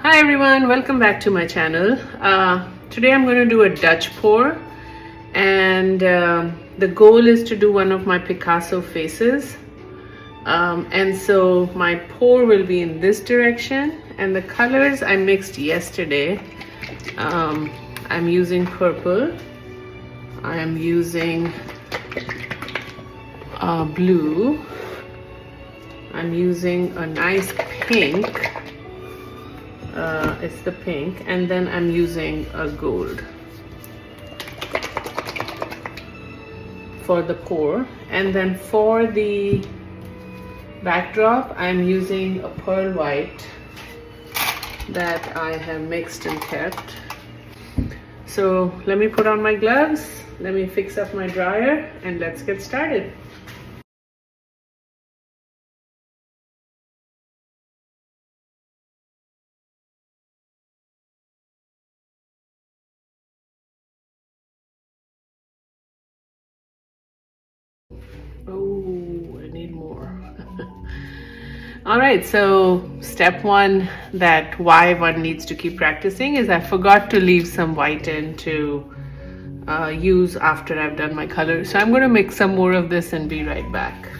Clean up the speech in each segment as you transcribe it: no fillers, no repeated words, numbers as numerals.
Hi everyone, welcome back to my channel. Today I'm going to do a Dutch pour, and the goal is to do one of my Picasso faces. And so my pour will be in this direction, and the colors I mixed yesterday. I'm using purple, I'm using blue, I'm using a nice pink. It's the pink, and then I'm using a gold for the pour. And then for the backdrop, I'm using a pearl white that I have mixed and kept. So let me put on my gloves, let me fix up my dryer, and let's get started. Oh, I need more. All right, so step one, that why one needs to keep practicing, is I forgot to leave some white in to use after I've done my color. So I'm going to mix some more of this and be right back.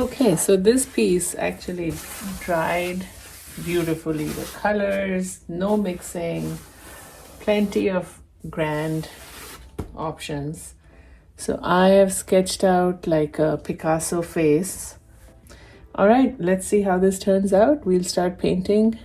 Okay, so this piece actually dried beautifully. The colors, no mixing, plenty of grand options. So I have sketched out like a Picasso face. All right, let's see how this turns out. We'll start painting.